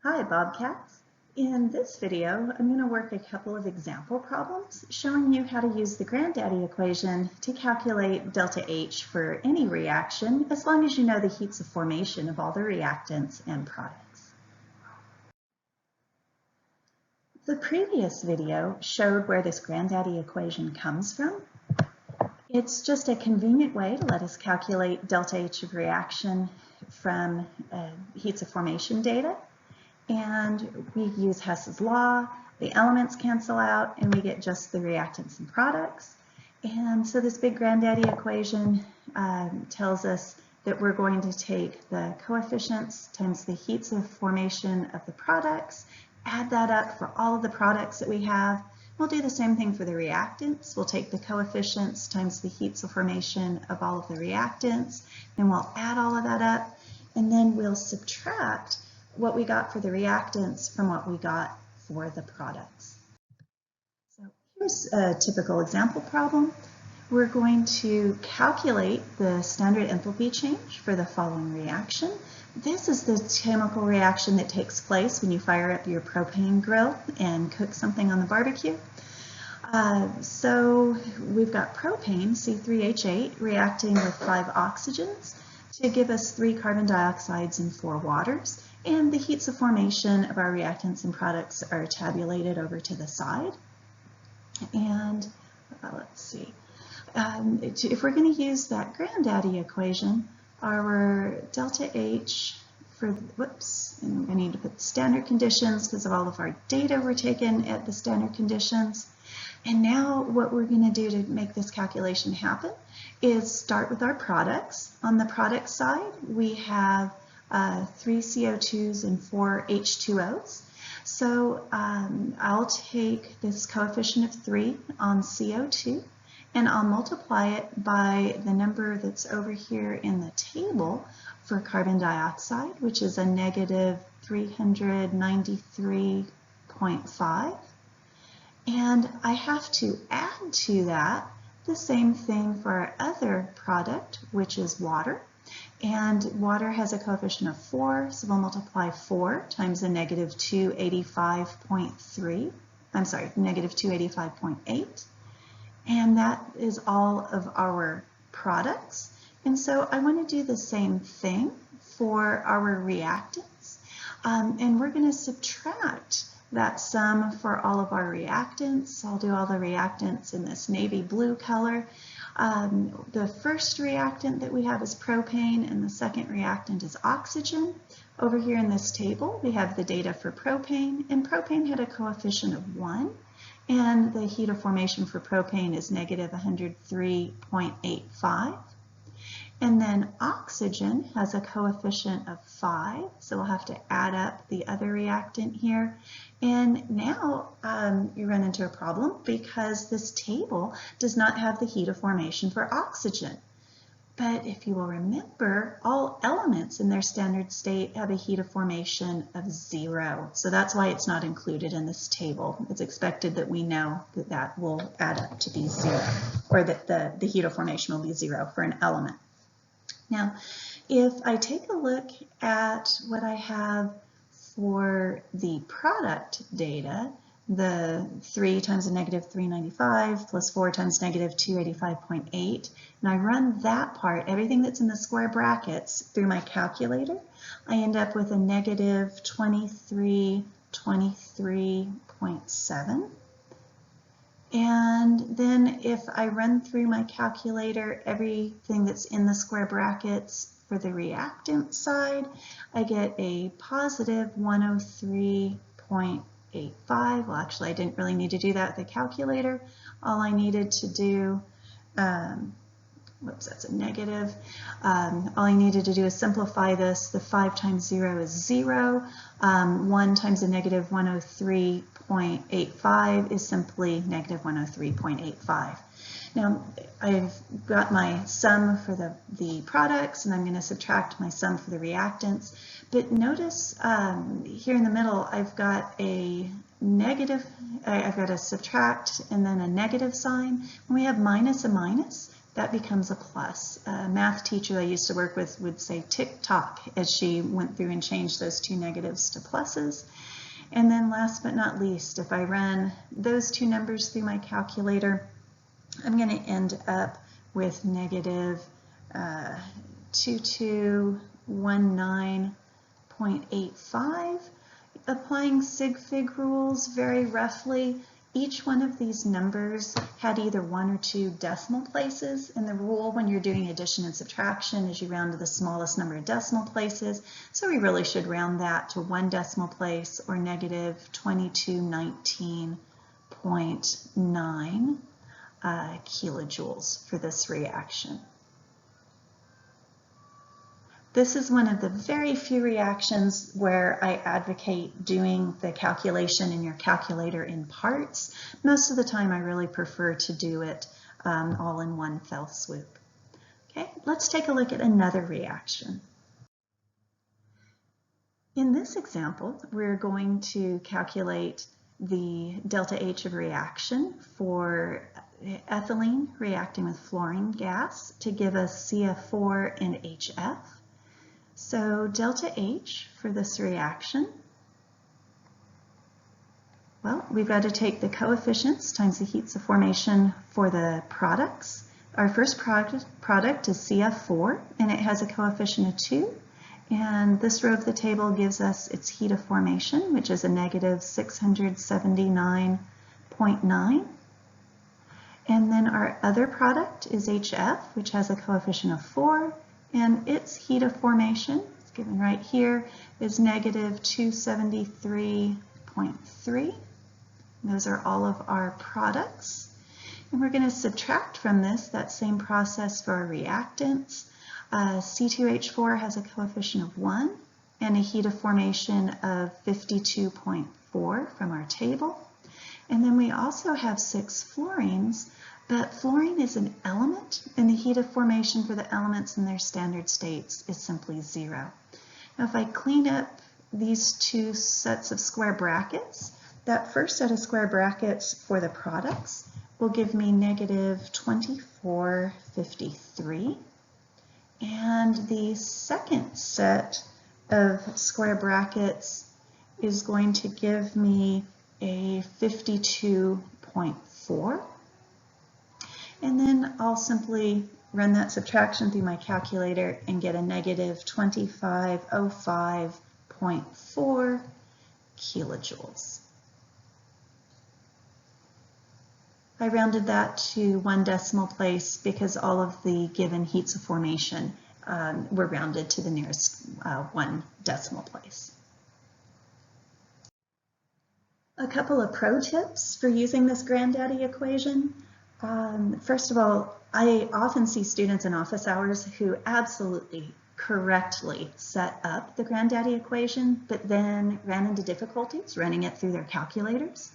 Hi Bobcats! In this video, I'm going to work a couple of example problems showing you how to use the Granddaddy equation to calculate delta H for any reaction as long as you know the heats of formation of all the reactants and products. The previous video showed where this Granddaddy equation comes from. It's just a convenient way to let us calculate delta H of reaction from heats of formation data. And we use Hess's law, the elements cancel out, and we get just the reactants and products. And so this big Granddaddy equation tells us that we're going to take the coefficients times the heats of formation of the products, add that up for all of the products that we have. We'll do the same thing for the reactants. We'll take the coefficients times the heats of formation of all of the reactants, and we'll add all of that up, and then we'll subtract what we got for the reactants from what we got for the products. So here's a typical example problem. We're going to calculate the standard enthalpy change for the following reaction. This is the chemical reaction that takes place when you fire up your propane grill and cook something on the barbecue. So we've got propane, C3H8, reacting with 5 oxygens to give us 3 carbon dioxides and 4 waters. And the heats of formation of our reactants and products are tabulated over to the side. And let's see, if we're going to use that Granddaddy equation, our delta H for, and I need to put standard conditions because of all of our data were taken at the standard conditions. And now what we're going to do to make this calculation happen is start with our products. On the product side, we have 3 CO2s and 4 H2Os. So I'll take this coefficient of 3 on CO2 and I'll multiply it by the number that's over here in the table for carbon dioxide, which is a negative 393.5. And I have to add to that the same thing for our other product, which is water. And water has a coefficient of 4, so we'll multiply 4 times the negative 285.3. I'm sorry, negative 285.8. And that is all of our products. And so I want to do the same thing for our reactants. And we're going to subtract that sum for all of our reactants. I'll do all the reactants in this navy blue color. The first reactant that we have is propane, and the second reactant is oxygen. Over here in this table, we have the data for propane, and propane had a coefficient of 1, and the heat of formation for propane is negative 103.85. And then oxygen has a coefficient of 5, so we'll have to add up the other reactant here. And now you run into a problem because this table does not have the heat of formation for oxygen. But if you will remember, all elements in their standard state have a heat of formation of 0. So that's why it's not included in this table. It's expected that we know that that will add up to be 0, or that the heat of formation will be 0 for an element. Now, if I take a look at what I have for the product data, the 3 times the negative 395 plus 4 times negative 285.8, and I run that part, everything that's in the square brackets, through my calculator, I end up with a negative 2323.7. And then if I run through my calculator everything that's in the square brackets for the reactant side, I get a positive 103.85. Well, actually, I didn't really need to do that with the calculator. All I needed to do, that's a negative. All I needed to do is simplify this. The 5 times 0 is 0. 1 times the negative 103.85 is simply negative 103.85. Now, I've got my sum for the products, and I'm going to subtract my sum for the reactants. But notice here in the middle, I've got a negative, I've got a subtract and then a negative sign. When we have minus a minus, that becomes a plus. A math teacher I used to work with would say tick-tock as she went through and changed those two negatives to pluses. And then last but not least, if I run those two numbers through my calculator, I'm going to end up with negative 2219.85. Applying sig fig rules very roughly, each one of these numbers had either 1 or 2 decimal places, and the rule when you're doing addition and subtraction is you round to the smallest number of decimal places, so we really should round that to 1 decimal place, or negative 2219.9 kilojoules for this reaction. This is one of the very few reactions where I advocate doing the calculation in your calculator in parts. Most of the time I really prefer to do it all in one fell swoop. Okay, let's take a look at another reaction. In this example, we're going to calculate the delta H of reaction for ethylene reacting with fluorine gas to give us CF4 and HF. So delta H for this reaction, well, we've got to take the coefficients times the heats of formation for the products. Our first product is CF4, and it has a coefficient of 2. And this row of the table gives us its heat of formation, which is a negative 679.9. And then our other product is HF, which has a coefficient of 4. And its heat of formation, it's given right here, is negative 273.3. Those are all of our products. And we're going to subtract from this that same process for our reactants. C2H4 has a coefficient of 1 and a heat of formation of 52.4 from our table. And then we also have 6 fluorines. But fluorine is an element, and the heat of formation for the elements in their standard states is simply 0. Now, if I clean up these two sets of square brackets, that first set of square brackets for the products will give me negative 2453. And the second set of square brackets is going to give me a 52.4. And then I'll simply run that subtraction through my calculator and get a negative 2505.4 kilojoules. I rounded that to 1 decimal place because all of the given heats of formation were rounded to the nearest 1 decimal place. A couple of pro tips for using this Granddaddy equation. First of all, I often see students in office hours who absolutely correctly set up the Granddaddy equation, but then ran into difficulties running it through their calculators.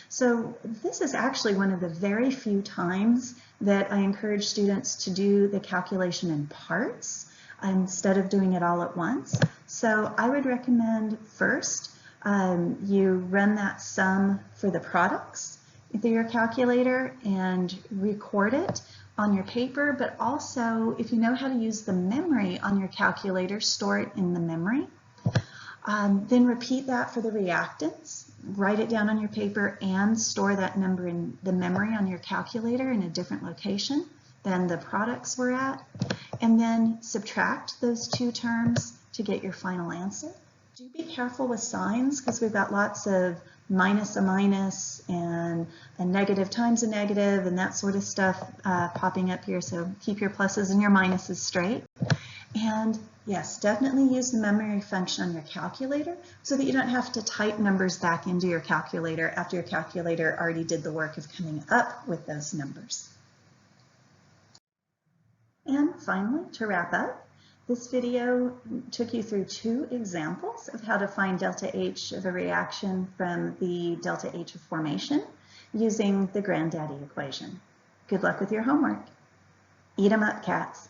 So this is actually one of the very few times that I encourage students to do the calculation in parts instead of doing it all at once. So I would recommend first you run that sum for the products through your calculator and record it on your paper, but also if you know how to use the memory on your calculator, store it in the memory. Then repeat that for the reactants. Write it down on your paper and store that number in the memory on your calculator in a different location than the products were at. And then subtract those two terms to get your final answer. Do be careful with signs because we've got lots of minus a minus and a negative times a negative and that sort of stuff popping up here. So keep your pluses and your minuses straight. And yes, definitely use the memory function on your calculator so that you don't have to type numbers back into your calculator after your calculator already did the work of coming up with those numbers. And finally, to wrap up, this video took you through 2 examples of how to find delta H of a reaction from the delta H of formation using the Granddaddy equation. Good luck with your homework. Eat 'em up, cats.